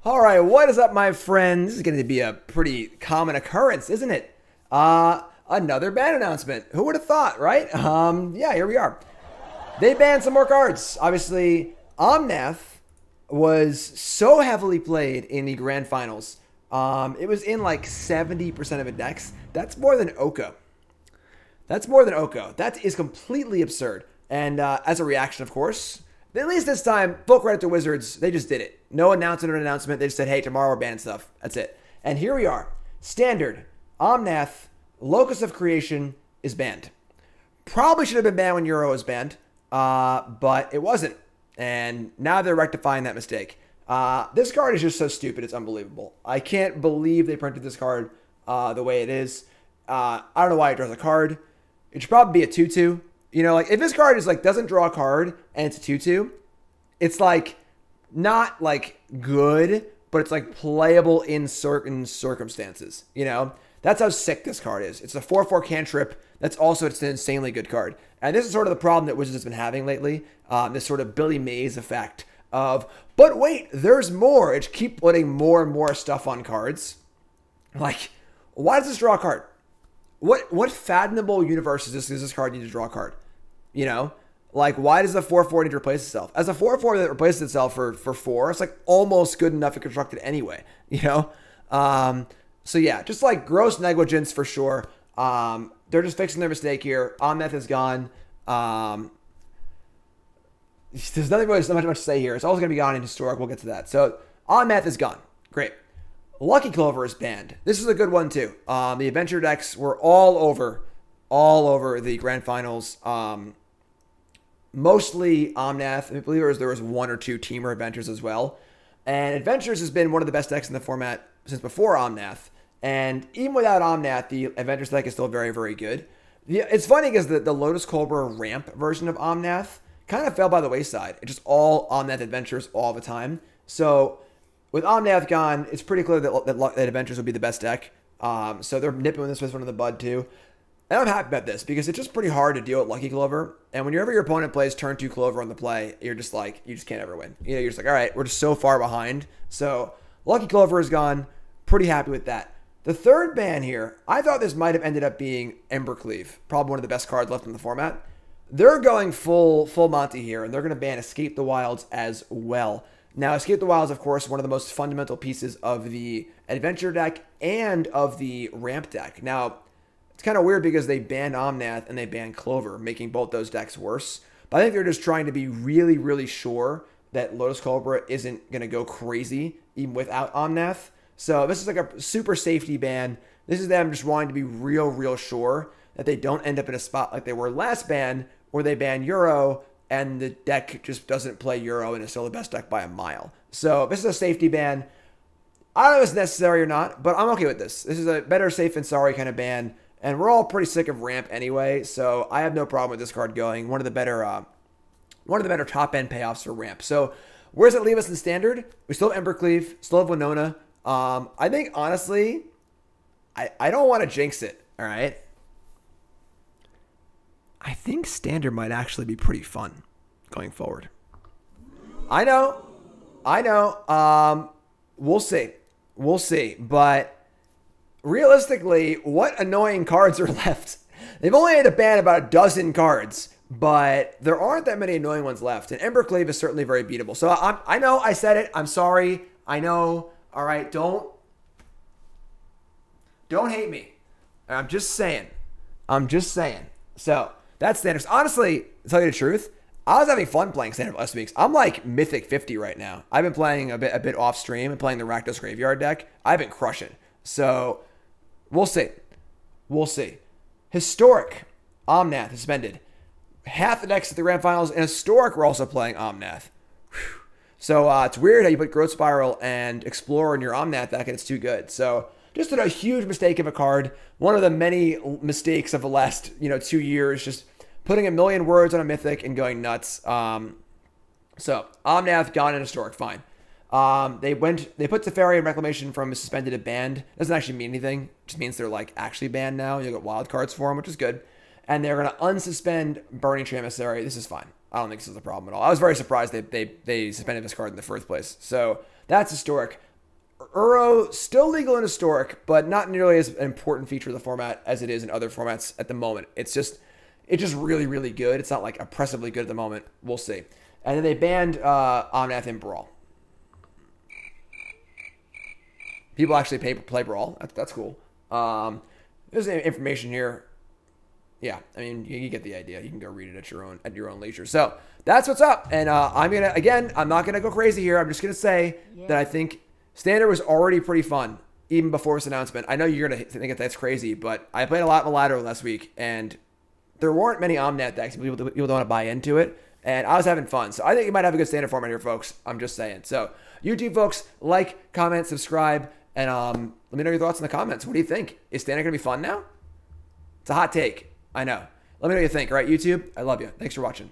All right, what is up, my friends? This is going to be a pretty common occurrence, isn't it? Another ban announcement. Who would have thought, right? Yeah, here we are. They banned some more cards. Obviously, Omnath was so heavily played in the grand finals. It was in like 70% of index. That's more than Oko. That's more than Oko. That is completely absurd. And as a reaction, of course, at least this time, full credit to Wizards. They just did it. No announcement or announcement. They just said, hey, tomorrow we're banning stuff. That's it. And here we are. Standard, Omnath, Locus of Creation is banned. Probably should have been banned when Euro was banned, but it wasn't. And now they're rectifying that mistake. This card is just so stupid. It's unbelievable. I can't believe they printed this card the way it is. I don't know why it draws a card. It should probably be a 2-2. You know, like if this card is like doesn't draw a card and it's a 2-2, it's like not like good, but it's like playable in certain circumstances. You know, that's how sick this card is. It's a 4/4 cantrip. That's also it's an insanely good card. And this is sort of the problem that Wizards has been having lately. This sort of Billy Mays effect of, but wait, there's more. It's keep putting more and more stuff on cards. Like, why does this draw a card? What fathomable universe does this card need to draw a card? You know, like why does the 4/4 need to replace itself? As a 4/4 that replaces itself for 4, it's like almost good enough to construct it anyway. You know, so yeah, just like gross negligence for sure. They're just fixing their mistake here. Omnath is gone. There's nothing really so much to say here. It's always going to be gone in Historic. We'll get to that. So Omnath is gone. Great. Lucky Clover is banned. This is a good one too. The adventure decks were all over the grand finals. Mostly Omnath. I believe there was 1 or 2 Teamer Adventures as well. And Adventures has been one of the best decks in the format since before Omnath. And even without Omnath, the Adventures deck is still very, very good. It's funny because the Lotus Cobra ramp version of Omnath kind of fell by the wayside. It's just all Omnath Adventures all the time. So with Omnath gone, it's pretty clear that Adventures would be the best deck. So they're nipping this one in the bud too. And I'm happy about this because it's just pretty hard to deal with Lucky Clover. And whenever your opponent plays turn 2 Clover on the play, you're just like, you just can't ever win. You know, you're just like, all right, we're just so far behind. So Lucky Clover is gone. Pretty happy with that. The third ban here, I thought this might have ended up being Embercleave. Probably one of the best cards left in the format. They're going full Monty here, and they're going to ban Escape the Wilds as well. Now, Escape the Wilds, of course, one of the most fundamental pieces of the Adventure deck and of the Ramp deck. Now, it's kind of weird because they banned Omnath and they banned Clover, making both those decks worse. But I think they're just trying to be really, really sure that Lotus Cobra isn't going to go crazy even without Omnath. So this is like a super safety ban. This is them just wanting to be real, real sure that they don't end up in a spot like they were last ban, where they ban Euro and the deck just doesn't play Euro and is still the best deck by a mile. So this is a safety ban. I don't know if it's necessary or not, but I'm okay with this. This is a better safe than sorry kind of ban. And we're all pretty sick of Ramp anyway, so I have no problem with this card going. One of the better top end payoffs for Ramp. So where does it leave us in Standard? We still have Embercleave, still have Winona. I think honestly, I don't want to jinx it. All right. I think Standard might actually be pretty fun going forward. I know. We'll see. But realistically, what annoying cards are left? They've only had to ban about a dozen cards, but there aren't that many annoying ones left. And Embercleave is certainly very beatable. So I know I said it. I'm sorry. I know. All right. Don't hate me. I'm just saying. So that's Standard. Honestly, to tell you the truth, I was having fun playing Standard last week. I'm like Mythic 50 right now. I've been playing a bit off stream and playing the Rakdos Graveyard deck. I've been crushing. So we'll see. Historic, Omnath suspended. Half the decks at the Grand Finals and Historic were also playing Omnath. Whew. So it's weird how you put Growth Spiral and Explorer in your Omnath deck and it's too good. So just a huge mistake of a card. One of the many mistakes of the last 2 years. Just putting a million words on a Mythic and going nuts. So Omnath gone in Historic, fine. They put Teferi and Reclamation from suspended to banned. Doesn't actually mean anything. It just means they're like actually banned now. You get wild cards for them, which is good. And they're going to unsuspend Burning Tree Emissary. This is fine. I don't think this is a problem at all. I was very surprised they suspended this card in the first place. So that's Historic. Uro, still legal in Historic, but not nearly as an important feature of the format as it is in other formats at the moment. It's just really, really good. It's not like oppressively good at the moment. We'll see. And then they banned Omnath in Brawl. People actually play Brawl. That's cool. There's information here. Yeah, I mean, you get the idea. You can go read it at your own leisure. So that's what's up. And I'm not gonna go crazy here. I'm just gonna say that I think Standard was already pretty fun even before this announcement. I know you're gonna think that that's crazy, but I played a lot Mulatto last week, and there weren't many Omnath decks. People don't want to buy into it, and I was having fun. So I think you might have a good Standard format here, folks. I'm just saying. So YouTube folks, like, comment, subscribe, and let me know your thoughts in the comments. What do you think? Is Standard gonna be fun now? It's a hot take. I know. Let me know what you think. All right, YouTube, I love you. Thanks for watching.